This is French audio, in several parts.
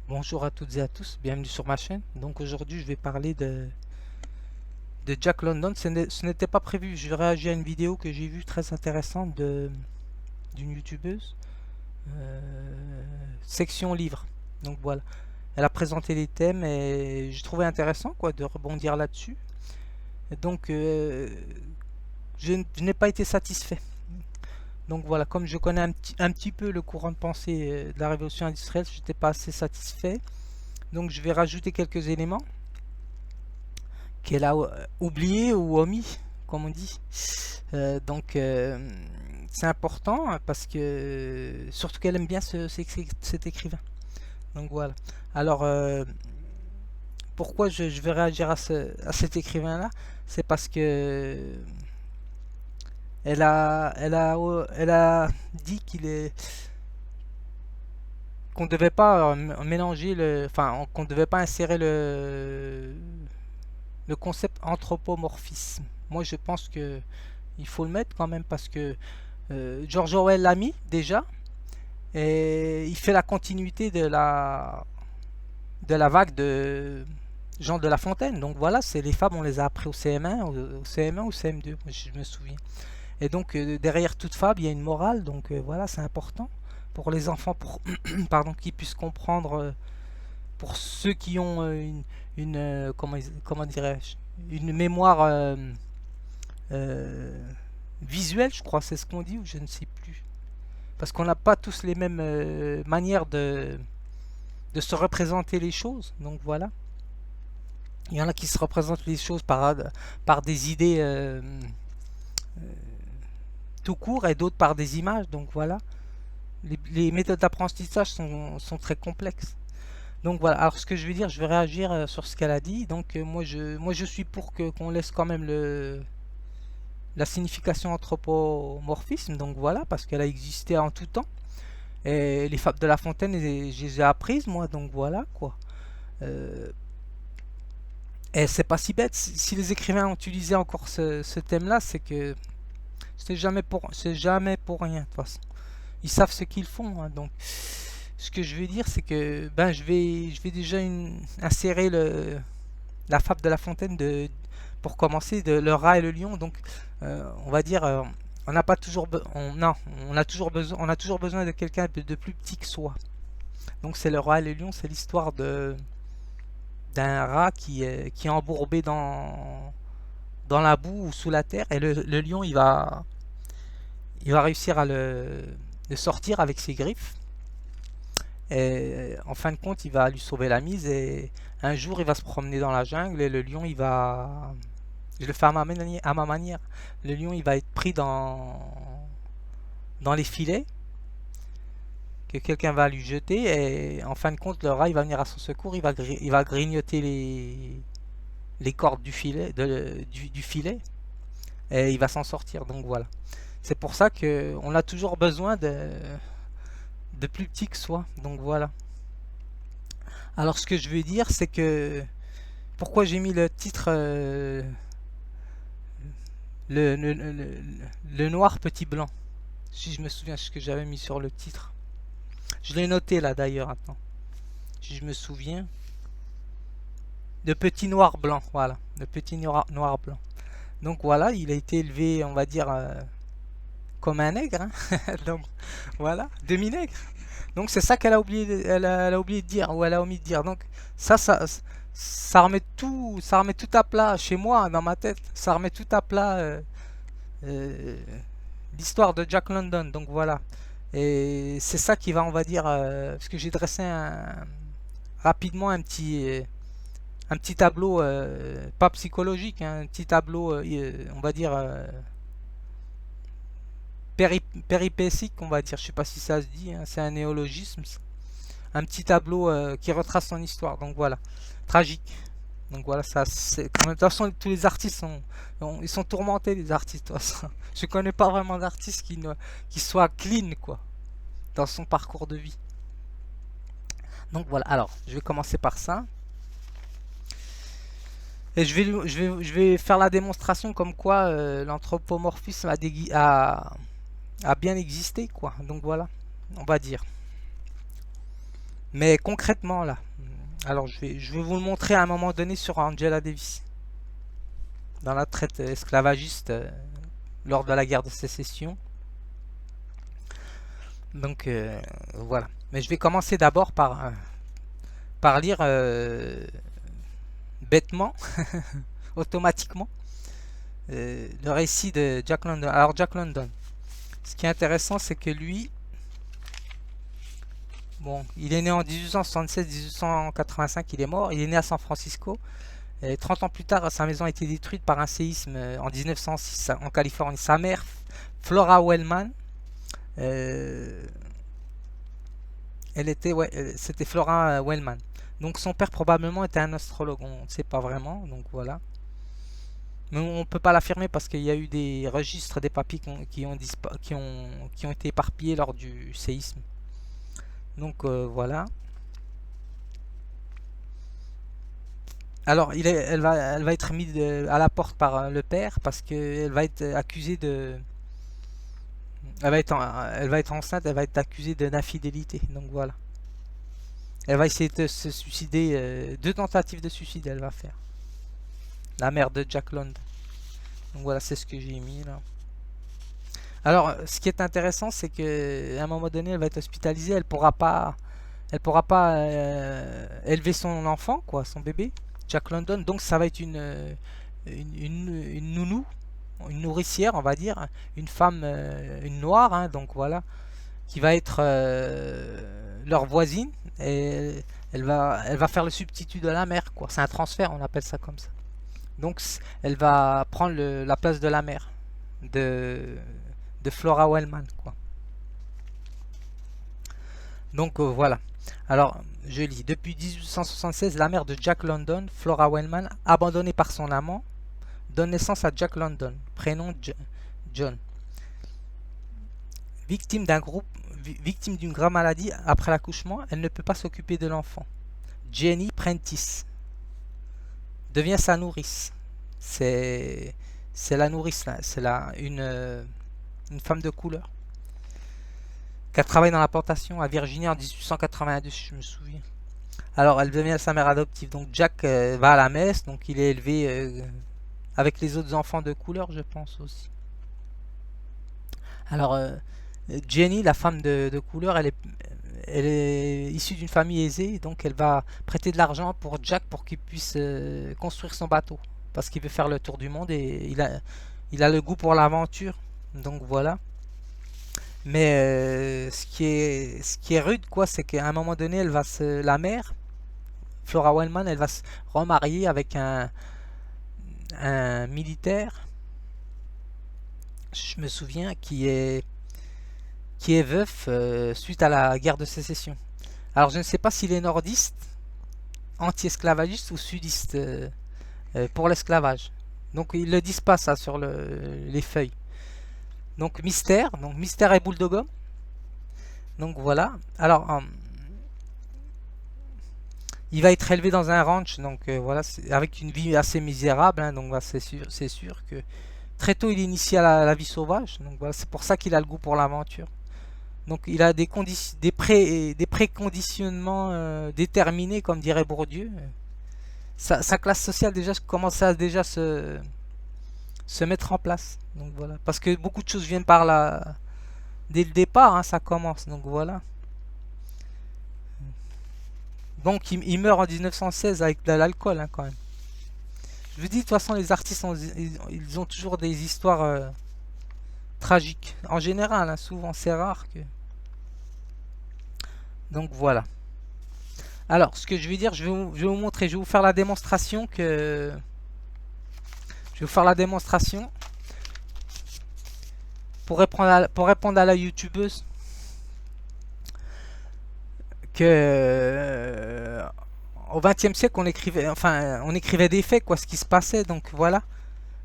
Bonjour à toutes et à tous, bienvenue sur ma chaîne. Donc aujourd'hui je vais parler de Jack London. Ce n'était pas prévu, je réagis à une vidéo que j'ai vue très intéressante d'une youtubeuse. Section livre. Donc voilà, elle a présenté les thèmes et j'ai trouvé intéressant quoi de rebondir là-dessus. Et donc je n'ai pas été satisfait. Donc voilà, comme je connais un petit peu le courant de pensée de la révolution industrielle, je n'étais pas assez satisfait. Donc je vais rajouter quelques éléments qu'elle a oublié ou omis, comme on dit. C'est important hein, parce que surtout qu'elle aime bien cet écrivain. Donc voilà. Alors pourquoi je vais réagir à cet écrivain-là? C'est parce que elle a dit qu'on ne devait pas mélanger qu'on ne devait pas insérer le concept anthropomorphisme. Moi, je pense que il faut le mettre quand même parce que George Orwell l'a mis déjà et il fait la continuité de la vague de Jean de La Fontaine. Donc voilà, c'est les femmes, on les a appris au CM1, au CM1 ou CM2, je me souviens. Et donc derrière toute fable, il y a une morale, donc voilà, c'est important pour les enfants, pour pardon, qu'ils puissent comprendre, pour ceux qui ont comment dirais-je, une mémoire euh, visuelle, je crois, c'est ce qu'on dit, ou je ne sais plus. Parce qu'on n'a pas tous les mêmes manières de se représenter les choses, donc voilà. Il y en a qui se représentent les choses par des idées tout court et d'autres par des images, donc voilà. Les méthodes d'apprentissage sont très complexes. Donc voilà, alors ce que je vais dire, je vais réagir sur ce qu'elle a dit. Donc moi je suis pour qu'on laisse quand même la signification anthropomorphisme, donc voilà, parce qu'elle a existé en tout temps. Et les fables de La Fontaine, je les ai apprises moi, donc voilà quoi. Euh, et c'est pas si bête, si les écrivains ont utilisé encore ce thème-là, c'est que c'est jamais pour rien de toute façon. Ils savent ce qu'ils font, hein, donc ce que je vais dire, c'est que ben je vais déjà insérer la fable de La Fontaine pour commencer de le rat et le lion. Donc on va dire on n'a pas toujours non, on a toujours besoin de quelqu'un de plus petit que soi. Donc c'est le rat et le lion, c'est l'histoire de d'un rat qui est embourbé dans la boue ou sous la terre et le lion il va réussir à le sortir avec ses griffes. Et en fin de compte, il va lui sauver la mise et un jour, il va se promener dans la jungle et le lion, il va... Je le fais à ma manière. Le lion, il va être pris dans les filets que quelqu'un va lui jeter et en fin de compte, le rat, il va venir à son secours, il va grignoter les cordes du filet, du filet et il va s'en sortir. Donc voilà. C'est pour ça que on a toujours besoin de plus petit que soi. Donc voilà. Alors ce que je veux dire, c'est que pourquoi j'ai mis le titre le noir petit blanc. Si je me souviens ce que j'avais mis sur le titre. Je l'ai noté là d'ailleurs, attends. Si je me souviens. Le petit noir blanc, voilà. Le petit noir blanc. Donc voilà, il a été élevé, on va dire, comme un nègre. Hein. Donc voilà, demi-nègre. Donc c'est ça qu'elle a oublié, elle a oublié de dire, ou elle a omis de dire. Donc ça remet tout à plat chez moi, dans ma tête. Ça remet tout à plat euh, l'histoire de Jack London. Donc voilà. Et c'est ça qui va, on va dire, parce que j'ai dressé rapidement un petit tableau, pas psychologique, hein, un petit tableau, on va dire, péripétique, on va dire. Je sais pas si ça se dit, hein, c'est un néologisme. Un petit tableau qui retrace son histoire. Donc voilà, tragique. Donc voilà, ça c'est. De toute façon, tous les artistes ils sont tourmentés les artistes. De toute façon. Je connais pas vraiment d'artiste qui soit clean quoi dans son parcours de vie. Donc voilà. Alors, je vais commencer par ça. Et je vais faire la démonstration comme quoi l'anthropomorphisme a bien existé quoi. Donc voilà, on va dire. Mais concrètement là, alors je vais vous le montrer à un moment donné sur Angela Davis, dans la traite esclavagiste lors de la guerre de sécession. Donc voilà. Mais je vais commencer d'abord par lire bêtement, automatiquement, le récit de Jack London. Alors Jack London, ce qui est intéressant, c'est que lui, bon, il est né en 1876-1885, il est mort, il est né à San Francisco. Et 30 ans plus tard, sa maison a été détruite par un séisme en 1906 en Californie. Sa mère, Flora Wellman, ouais, c'était Flora Wellman. Donc son père probablement était un astrologue, on ne sait pas vraiment, donc voilà. Mais on ne peut pas l'affirmer parce qu'il y a eu des registres, des papiers qui ont été éparpillés lors du séisme. Donc voilà. Alors elle va être mise à la porte par le père parce qu'elle va être accusée de... elle va être enceinte, elle va être accusée d'infidélité. Donc voilà. Elle va essayer de se suicider. Deux tentatives de suicide elle va faire. La mère de Jack London. Donc voilà, c'est ce que j'ai mis là. Alors, ce qui est intéressant, c'est qu'à un moment donné, elle va être hospitalisée. Elle pourra pas élever son enfant, quoi, son bébé, Jack London. Donc, ça va être une nounou, une nourricière, on va dire, une femme, une noire, hein, donc voilà, qui va être leur voisine. Et elle va faire le substitut de la mère, quoi. C'est un transfert, on appelle ça comme ça. Donc, elle va prendre la place de la mère de, de Flora Wellman, quoi. Donc voilà. Alors, je lis. Depuis 1876, la mère de Jack London, Flora Wellman, abandonnée par son amant, donne naissance à Jack London, prénom John. Victime d'une grave maladie après l'accouchement, elle ne peut pas s'occuper de l'enfant. Jenny Prentice devient sa nourrice. C'est la nourrice là, c'est une femme de couleur qui a travaillé dans la plantation à Virginie en 1882, si je me souviens. Alors elle devient sa mère adoptive. Donc Jack va à la messe, donc il est élevé avec les autres enfants de couleur, je pense aussi. Alors Jenny, la femme de couleur, elle est issue d'une famille aisée, donc elle va prêter de l'argent pour Jack pour qu'il puisse construire son bateau. Parce qu'il veut faire le tour du monde et il a le goût pour l'aventure. Donc voilà. Mais ce qui est rude, quoi, c'est qu'à un moment donné, la mère, Flora Wellman, elle va se remarier avec un militaire, je me souviens, qui est veuf suite à la guerre de sécession. Alors je ne sais pas s'il est nordiste, anti-esclavagiste ou sudiste pour l'esclavage. Donc ils ne le disent pas ça sur les feuilles. Donc mystère et boule de gomme. Donc voilà. Alors il va être élevé dans un ranch, donc voilà, avec une vie assez misérable, hein, donc voilà, c'est sûr que très tôt il est initié à la vie sauvage. Donc voilà, c'est pour ça qu'il a le goût pour l'aventure. Donc il a des préconditionnements déterminés, comme dirait Bourdieu. Sa classe sociale déjà commence à déjà se mettre en place. Donc voilà, parce que beaucoup de choses viennent par là dès le départ, hein, ça commence. Donc voilà. Donc il meurt en 1916 avec de l'alcool, hein, quand même. Je vous dis, de toute façon, les artistes ils ont toujours des histoires tragiques. En général, hein, souvent, c'est rare que... Donc voilà. Alors, ce que je vais dire, je vais vous montrer, je vais vous faire la démonstration que... Je vais vous faire la démonstration pour répondre à la youtubeuse que au XXe siècle on écrivait des faits, quoi, ce qui se passait, donc voilà.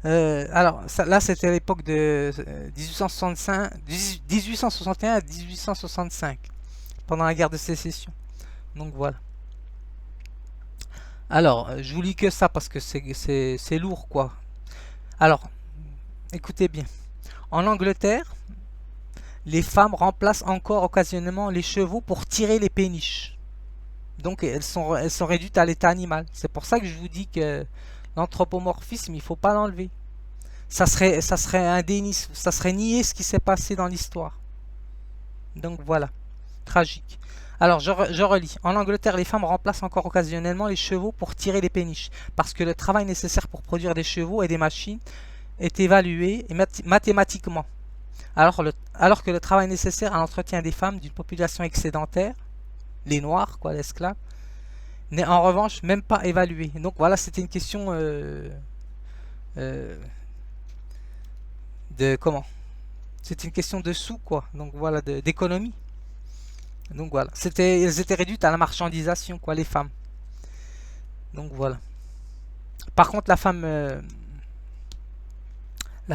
Alors là c'était à l'époque de 1861 à 1865 pendant la guerre de sécession. Donc voilà. Alors je vous lis que ça parce que c'est lourd, quoi. Alors écoutez bien. En Angleterre, les femmes remplacent encore occasionnellement les chevaux pour tirer les péniches. Donc elles sont réduites à l'état animal. C'est pour ça que je vous dis que l'anthropomorphisme, il faut pas l'enlever. Ça serait un déni, ça serait nier ce qui s'est passé dans l'histoire. Donc voilà, tragique. Alors je relis. En Angleterre, les femmes remplacent encore occasionnellement les chevaux pour tirer les péniches, parce que le travail nécessaire pour produire des chevaux et des machines est évalué mathématiquement. Alors que le travail nécessaire à l'entretien des femmes d'une population excédentaire, les noirs, quoi, l'esclave, n'est en revanche même pas évalué. Donc voilà, c'était une question euh, de comment? C'est une question de sous, quoi. Donc voilà, d'économie. Donc voilà, elles étaient réduites à la marchandisation, quoi, les femmes. Donc voilà. Par contre, la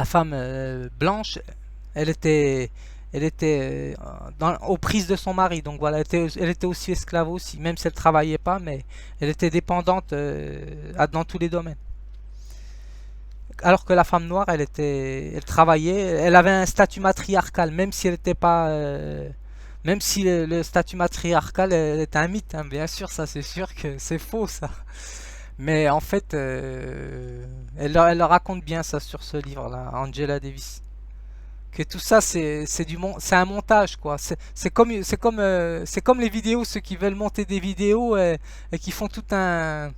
femme blanche, elle était, elle était aux prises de son mari. Donc voilà, elle était aussi esclave aussi, même si elle travaillait pas, mais elle était dépendante dans tous les domaines. Alors que la femme noire, elle travaillait, elle avait un statut matriarcal, même si elle n'était pas, même si le statut matriarcal est un mythe, hein, bien sûr, ça c'est sûr que c'est faux ça. Mais en fait, elle le raconte bien ça sur ce livre-là, Angela Davis. Que tout ça c'est un montage quoi. C'est comme les vidéos, ceux qui veulent monter des vidéos et qui font tout un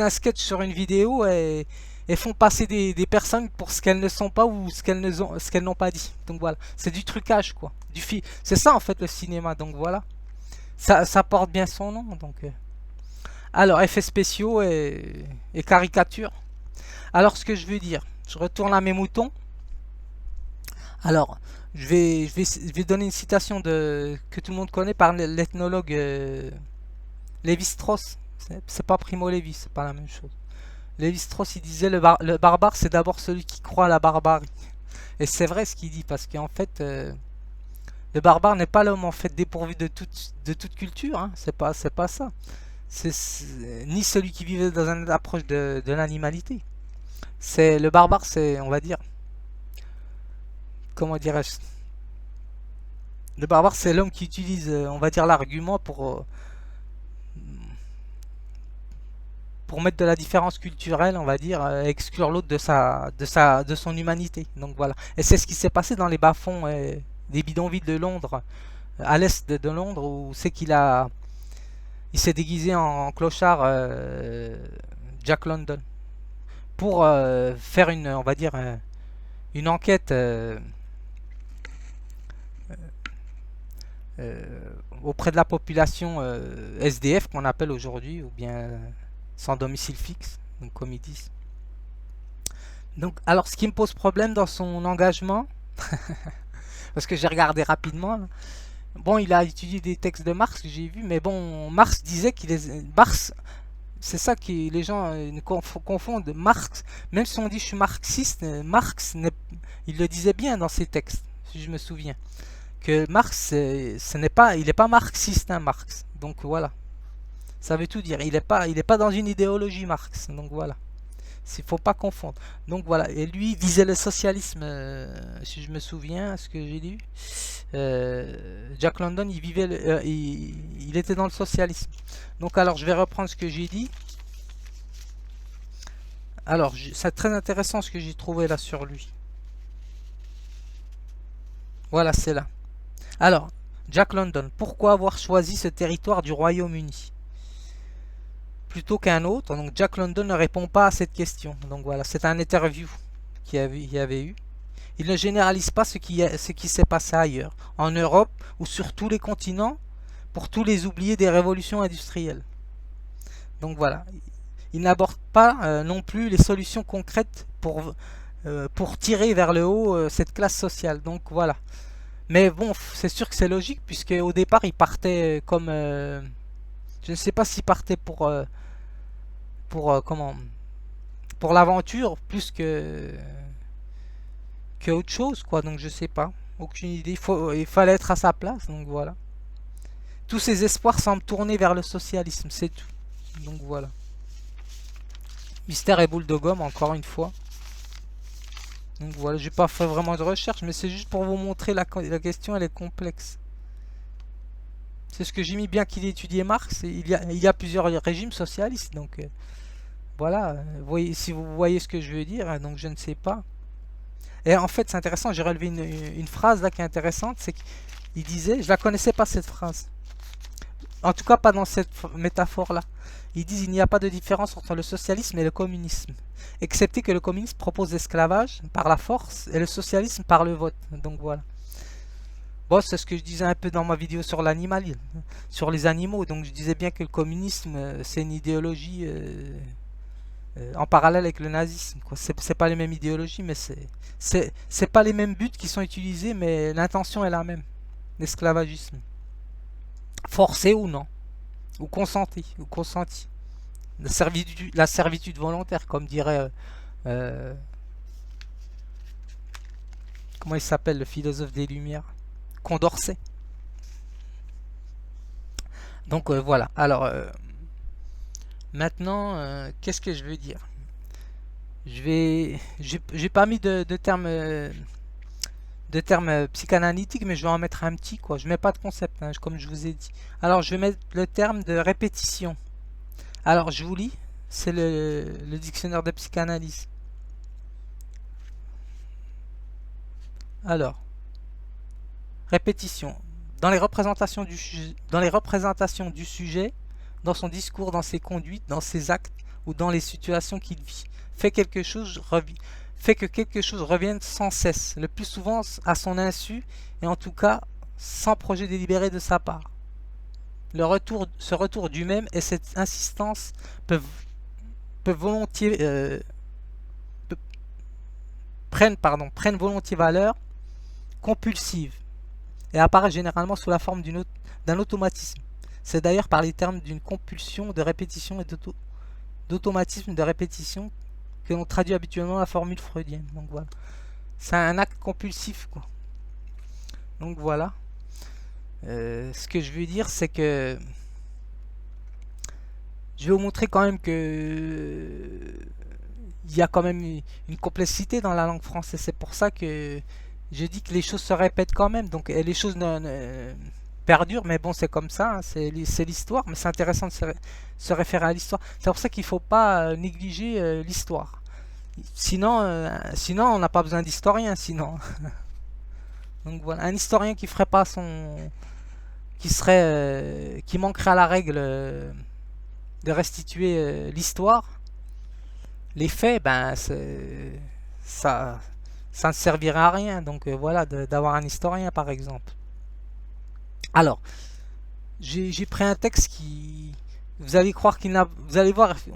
sketch sur une vidéo et font passer des personnes pour ce qu'elles ne sont pas ou ce qu'elles n'ont pas dit. Donc voilà, c'est du trucage quoi. C'est ça en fait le cinéma. Donc voilà, ça porte bien son nom. Donc alors effets spéciaux et caricatures. Alors ce que je veux dire, je retourne à mes moutons. Alors, je vais donner une citation que tout le monde connaît par l'ethnologue Lévi-Strauss. C'est pas Primo Levi, c'est pas la même chose. Lévi-Strauss, il disait le barbare, c'est d'abord celui qui croit à la barbarie. Et c'est vrai ce qu'il dit, parce qu'en fait, le barbare n'est pas l'homme en fait dépourvu de toute culture. Hein. C'est pas ça. Ni celui qui vivait dans une approche de l'animalité. Le barbare, c'est, on va dire, comment dirais-je, le barbare, c'est l'homme qui utilise, on va dire, l'argument pour mettre de la différence culturelle, on va dire, exclure l'autre de son humanité. Donc voilà. Et c'est ce qui s'est passé dans les bas-fonds des bidonvilles de Londres, à l'est de Londres, où c'est il s'est déguisé en clochard Jack London pour faire on va dire, une enquête. Auprès de la population SDF qu'on appelle aujourd'hui, ou bien sans domicile fixe, donc comme ils disent. Donc, alors ce qui me pose problème dans son engagement, parce que j'ai regardé rapidement, là. Bon, il a étudié des textes de Marx que j'ai vu, mais bon, Marx disait Marx, c'est ça que les gens confondent. Marx, même si on dit je suis marxiste, Marx, il le disait bien dans ses textes, si je me souviens. Que Marx, il n'est pas marxiste, hein, Marx. Donc voilà, ça veut tout dire. Il est pas dans une idéologie Marx. Donc voilà, il faut pas confondre. Donc voilà, et lui il visait le socialisme, si je me souviens, ce que j'ai lu. Jack London, il était dans le socialisme. Donc alors, je vais reprendre ce que j'ai dit. Alors, c'est très intéressant ce que j'ai trouvé là sur lui. Voilà, c'est là. Alors, Jack London, pourquoi avoir choisi ce territoire du Royaume-Uni plutôt qu'un autre? Donc Jack London ne répond pas à cette question. Donc voilà, c'est un interview qu'il y avait eu. Il ne généralise pas ce qui s'est passé ailleurs, en Europe ou sur tous les continents, pour tous les oubliés des révolutions industrielles. Donc voilà, il n'aborde pas non plus les solutions concrètes pour tirer vers le haut cette classe sociale. Donc voilà. Mais bon, c'est sûr que c'est logique, puisque au départ, il partait comme... je ne sais pas s'il partait comment, pour l'aventure, plus que autre chose, quoi. Donc je sais pas. Aucune idée. Il fallait être à sa place, donc voilà. Tous ses espoirs semblent tourner vers le socialisme, c'est tout. Donc voilà. Mystère et boule de gomme, encore une fois. Donc voilà, j'ai pas fait vraiment de recherche, mais c'est juste pour vous montrer la question, elle est complexe. C'est ce que j'ai mis, bien qu'il ait étudié Marx. Il y a plusieurs régimes socialistes. Donc voilà, si vous voyez ce que je veux dire, hein, donc je ne sais pas. Et en fait, c'est intéressant, j'ai relevé une phrase là qui est intéressante, c'est qu'il disait, je la connaissais pas cette phrase, en tout cas pas dans cette métaphore-là. Ils disent il n'y a pas de différence entre le socialisme et le communisme, excepté que le communisme propose l'esclavage par la force et le socialisme par le vote. Donc voilà. Bon, c'est ce que je disais un peu dans ma vidéo sur l'animal, sur les animaux. Donc je disais bien que le communisme, c'est une idéologie en parallèle avec le nazisme, quoi. C'est pas les mêmes idéologies, mais c'est pas les mêmes buts qui sont utilisés, mais l'intention est la même. L'esclavagisme. Forcé ou non. Ou consenti. Ou consenti. La servitude volontaire, comme dirait... euh, comment il s'appelle, le philosophe des Lumières, Condorcet. Donc voilà. Alors, maintenant, qu'est-ce que je veux dire? J'ai pas mis de termes psychanalytiques, mais je vais en mettre un petit, quoi. Je mets pas de concept, hein, comme je vous ai dit. Alors, je vais mettre le terme de répétition. Alors, je vous lis. C'est le dictionnaire de psychanalyse. Alors, répétition. Dans les représentations du sujet, dans son discours, dans ses conduites, dans ses actes ou dans les situations qu'il vit, fait fait que quelque chose revienne sans cesse, le plus souvent à son insu et en tout cas sans projet délibéré de sa part. Ce retour du même et cette insistance peuvent volontiers pe- prennent volontiers valeur compulsive et apparaît généralement sous la forme d'un automatisme. C'est d'ailleurs par les termes d'une compulsion de répétition et d'automatisme de répétition que l'on traduit habituellement la formule freudienne. Donc voilà. C'est un acte compulsif, quoi. Donc voilà. Ce que je veux dire, c'est que je vais vous montrer quand même que il y a quand même une complexité dans la langue française. C'est pour ça que je dis que les choses se répètent quand même. Donc les choses perdurent, mais bon, c'est comme ça, hein, c'est l'histoire. Mais c'est intéressant de se référer à l'histoire. C'est pour ça qu'il ne faut pas négliger l'histoire. Sinon, on n'a pas besoin d'historien. Sinon, donc voilà, un historien qui ferait pas qui manquerait à la règle de restituer l'histoire, les faits, ben ça, ça ne servirait à rien. Donc voilà, d'avoir un historien par exemple. Alors, j'ai pris un texte qui, vous allez voir,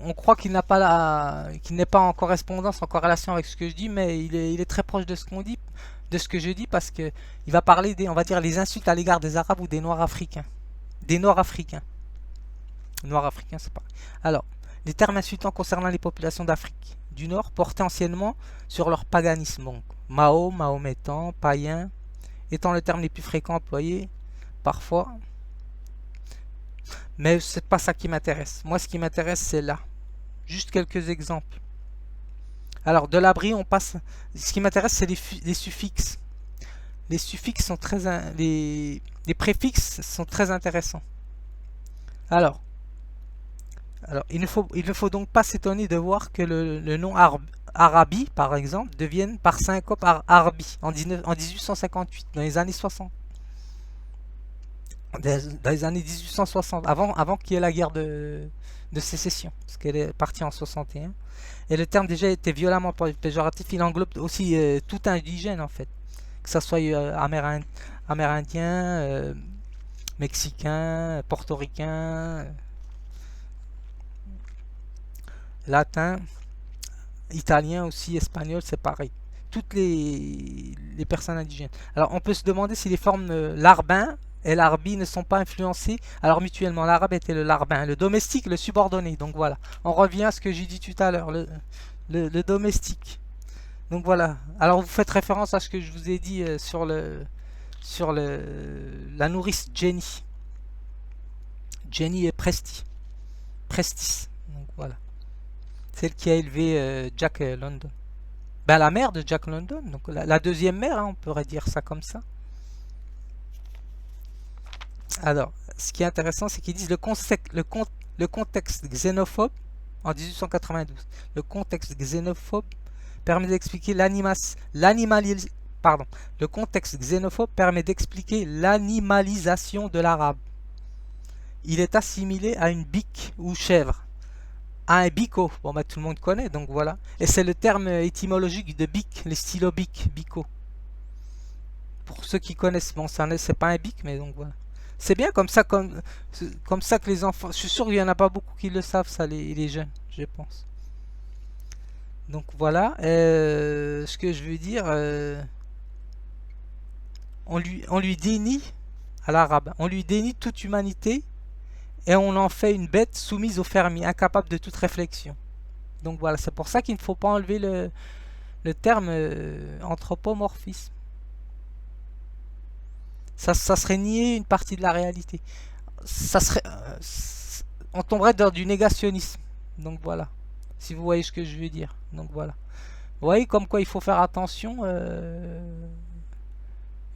on croit qu'il n'est pas en correspondance, en corrélation avec ce que je dis, mais il est très proche de ce qu'on dit, de ce que je dis, parce que il va parler on va dire, les insultes à l'égard des Arabes ou des Noirs africains, des Nord-Africains. Noirs africains, c'est pas. Alors, les termes insultants concernant les populations d'Afrique du Nord portaient anciennement sur leur paganisme. Donc, Mao, mahométan, païen, étant le terme les plus fréquents employés parfois. Mais c'est pas ça qui m'intéresse. Moi, ce qui m'intéresse, c'est là. Juste quelques exemples. Alors, de l'abri, on passe. Ce qui m'intéresse, c'est les suffixes. Les suffixes sont les préfixes sont très intéressants. Alors, il ne faut donc pas s'étonner de voir que le nom Arabi, par exemple, devienne par syncope Arbi en 1858, dans les années 60. Dans les années 1860, avant qu'il y ait la guerre de sécession, parce qu'elle est partie en 61. Et le terme déjà était violemment péjoratif, il englobe aussi tout indigène en fait, que ce soit amérindien, mexicain, portoricain, latin, italien aussi, espagnol, c'est pareil. Toutes les personnes indigènes. Alors on peut se demander si les formes larbin et l'arbi ne sont pas influencées. Alors mutuellement, l'arabe était le larbin, le domestique, le subordonné. Donc voilà, on revient à ce que j'ai dit tout à l'heure, le domestique. Donc voilà. Alors vous faites référence à ce que je vous ai dit sur la nourrice Jenny. Jenny et Prestis. Donc voilà. Celle qui a élevé Jack London. Ben, la mère de Jack London, donc la deuxième mère, hein, on pourrait dire ça comme ça. Alors, ce qui est intéressant, c'est qu'ils disent le contexte xénophobe en 1892. Le contexte xénophobe permet d'expliquer pardon. Le contexte xénophobe permet d'expliquer l'animalisation de l'arabe. Il est assimilé à une bique ou chèvre, à un bico. Bon, bah, tout le monde connaît, donc voilà. Et c'est le terme étymologique de bic, les stylos bico. Pour ceux qui connaissent, bon, c'est pas un bic, mais donc voilà. C'est bien comme ça que les enfants. Je suis sûr qu'il y en a pas beaucoup qui le savent, ça, les jeunes, je pense. Donc voilà. Ce que je veux dire, on lui dénie à l'arabe, on lui dénie toute humanité et on en fait une bête soumise au fermier, incapable de toute réflexion. Donc voilà, c'est pour ça qu'il ne faut pas enlever le terme anthropomorphisme. Ça serait nier une partie de la réalité. Ça serait, on tomberait dans du négationnisme. Donc voilà, si vous voyez ce que je veux dire. Donc voilà. Vous voyez comme quoi il faut faire attention.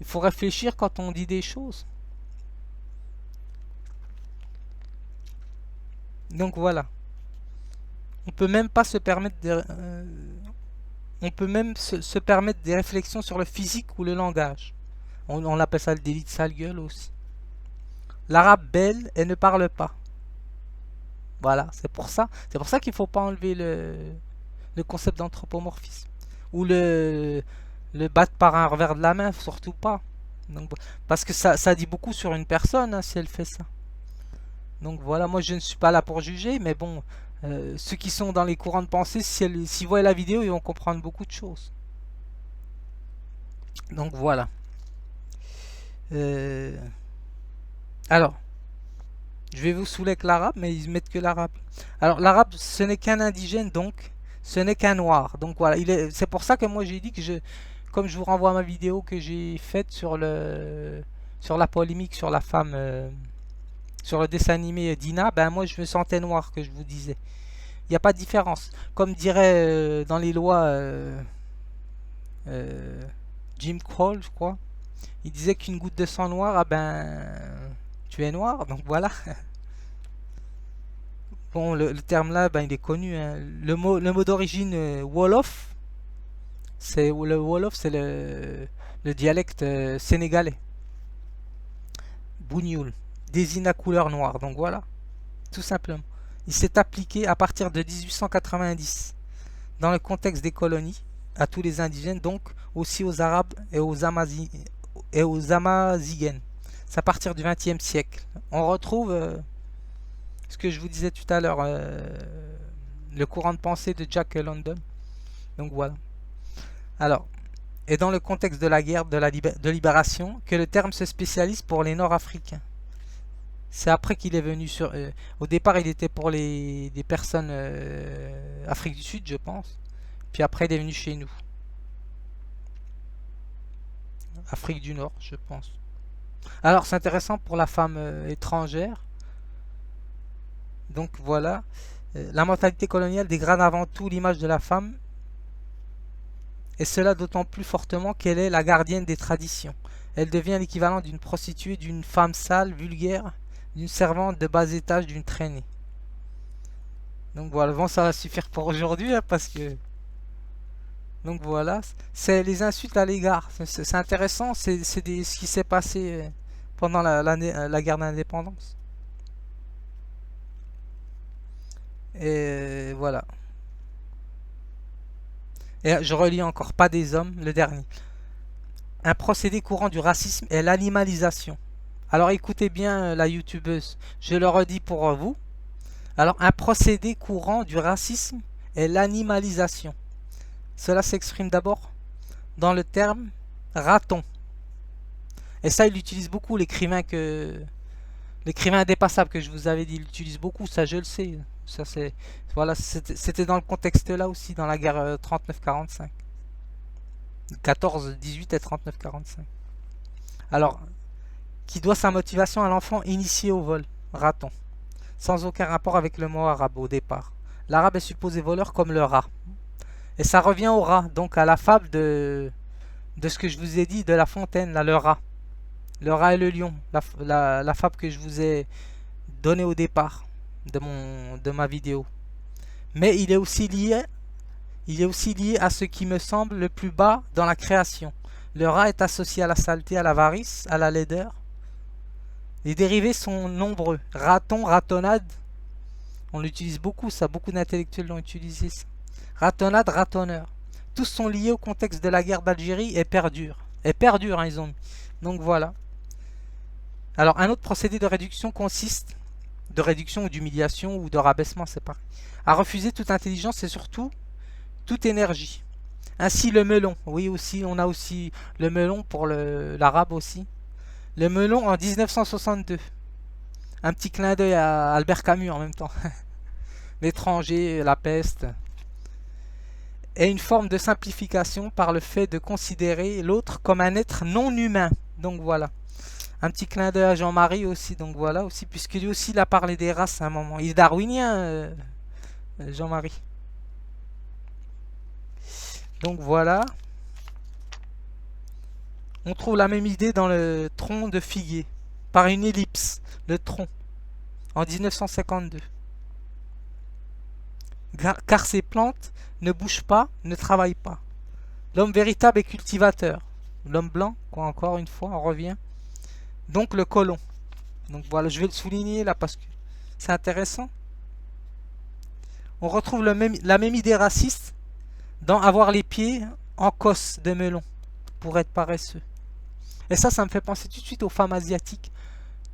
Il faut réfléchir quand on dit des choses. Donc voilà. On peut même pas se permettre on peut même se permettre des réflexions sur le physique ou le langage. On appelle ça le délit de sale gueule aussi. L'arabe belle et ne parle pas. Voilà, c'est pour ça. C'est pour ça qu'il ne faut pas enlever le concept d'anthropomorphisme. Ou le battre par un revers de la main, surtout pas. Donc, parce que ça dit beaucoup sur une personne hein, si elle fait ça. Donc voilà, moi je ne suis pas là pour juger, mais bon, ceux qui sont dans les courants de pensée, s'ils voient la vidéo, ils vont comprendre beaucoup de choses. Donc voilà. Euh, alors, je vais vous saouler avec l'arabe, mais ils mettent que l'arabe. Alors l'arabe, ce n'est qu'un indigène, donc ce n'est qu'un noir. Donc voilà, c'est pour ça que moi j'ai dit que comme je vous renvoie à ma vidéo que j'ai faite sur la polémique sur la femme, sur le dessin animé Dina, ben moi je me sentais noir, que je vous disais. Il n'y a pas de différence. Comme dirait dans les lois euh, Jim Crow, je crois, il disait qu'une goutte de sang noir, ah ben tu es noir, donc voilà. Bon, le terme là, ben, il est connu. Hein. Le mot d'origine Wolof, c'est le dialecte sénégalais. Bougnoul désigne la couleur noire. Donc voilà, tout simplement. Il s'est appliqué à partir de 1890 dans le contexte des colonies à tous les indigènes, donc aussi aux Arabes et aux Amazigènes. C'est à partir du XXe siècle. On retrouve ce que je vous disais tout à l'heure, le courant de pensée de Jack London. Donc voilà. Alors, et dans le contexte de la guerre de libération, que le terme se spécialise pour les Nord-Africains. C'est après qu'il est venu sur. Au départ, il était pour des personnes Afrique du Sud, je pense. Puis après, il est venu chez nous. Afrique du Nord, je pense. Alors, c'est intéressant pour la femme étrangère. Donc voilà. La mentalité coloniale dégrade avant tout l'image de la femme. Et cela d'autant plus fortement qu'elle est la gardienne des traditions. Elle devient l'équivalent d'une prostituée, d'une femme sale, vulgaire, d'une servante de bas étage, d'une traînée. Donc voilà, bon, ça va suffire pour aujourd'hui, hein, parce que... Donc voilà, c'est les insultes à l'égard. C'est intéressant, c'est ce qui s'est passé pendant la guerre d'indépendance. Et voilà. Et je relis encore, pas des hommes, le dernier. Un procédé courant du racisme est l'animalisation. Alors écoutez bien la youtubeuse, je le redis pour vous. Alors un procédé courant du racisme est l'animalisation. Cela s'exprime d'abord dans le terme raton. Et ça il utilise beaucoup l'écrivain indépassable que je vous avais dit, il l'utilise beaucoup, ça je le sais. Ça c'est voilà, c'était dans le contexte là aussi dans la guerre 39-45. 14, 18 et 39-45. Alors, qui doit sa motivation à l'enfant initié au vol, raton, sans aucun rapport avec le mot arabe au départ. L'arabe est supposé voleur comme le rat. Et ça revient au rat, donc à la fable de ce que je vous ai dit de La Fontaine, là, le rat. Le rat et le lion, la fable que je vous ai donnée au départ de ma vidéo. Mais il est aussi lié à ce qui me semble le plus bas dans la création. Le rat est associé à la saleté, à l'avarice, à la laideur. Les dérivés sont nombreux. Raton, ratonnade, on l'utilise beaucoup, ça, beaucoup d'intellectuels l'ont utilisé. Ça. Ratonnade, ratonneur. Tous sont liés au contexte de la guerre d'Algérie et perdurent. Et perdurent, hein, ils ont mis. Donc voilà. Alors, un autre procédé de réduction consiste, de réduction ou d'humiliation ou de rabaissement, c'est pareil, à refuser toute intelligence et surtout toute énergie. Ainsi le melon, oui aussi, on a aussi le melon pour l'arabe aussi. Le melon en 1962. Un petit clin d'œil à Albert Camus en même temps. L'étranger, la peste. Est une forme de simplification par le fait de considérer l'autre comme un être non humain. Donc voilà. Un petit clin d'œil à Jean-Marie aussi, donc voilà aussi, puisque lui aussi il a parlé des races à un moment. Il est darwinien, Jean-Marie. Donc voilà. On trouve la même idée dans le tronc de figuier, par une ellipse, le tronc, en 1952. Car ces plantes ne bougent pas, ne travaillent pas. L'homme véritable est cultivateur. L'homme blanc, quoi, encore une fois, on revient. Donc le colon. Donc voilà, je vais le souligner là parce que c'est intéressant. On retrouve la même idée raciste dans avoir les pieds en cosse de melon pour être paresseux. Et ça me fait penser tout de suite aux femmes asiatiques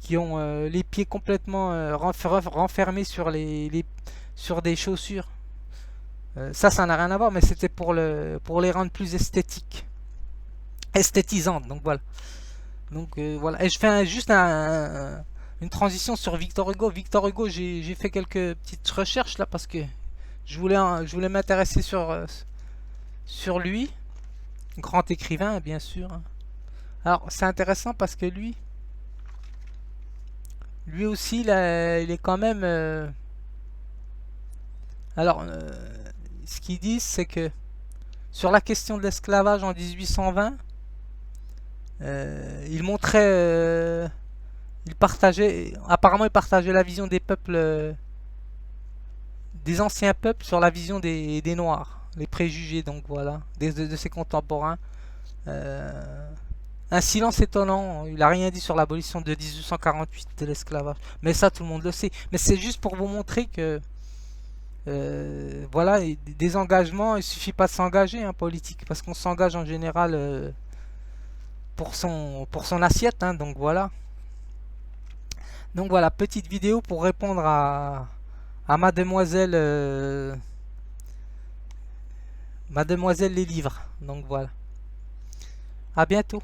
qui ont les pieds complètement renfermés sur des chaussures. Ça n'a rien à voir, mais c'était pour les rendre plus esthétisantes. Donc voilà. Donc voilà. Et je fais juste une transition sur Victor Hugo. Victor Hugo, j'ai fait quelques petites recherches là parce que je voulais m'intéresser sur lui, grand écrivain bien sûr. Alors c'est intéressant parce que lui aussi il est quand même. Alors ce qu'ils disent c'est que sur la question de l'esclavage en 1820, il montrait, apparemment il partageait la vision des peuples, des anciens peuples sur la vision des Noirs, les préjugés donc voilà, de ses contemporains. Un silence étonnant, il n'a rien dit sur l'abolition de 1848 de l'esclavage. Mais ça tout le monde le sait. Mais c'est juste pour vous montrer que voilà, des engagements, il suffit pas de s'engager en politique, parce qu'on s'engage en général pour son assiette, hein, donc voilà. Donc voilà, petite vidéo pour répondre à Mademoiselle les livres. Donc voilà. À bientôt.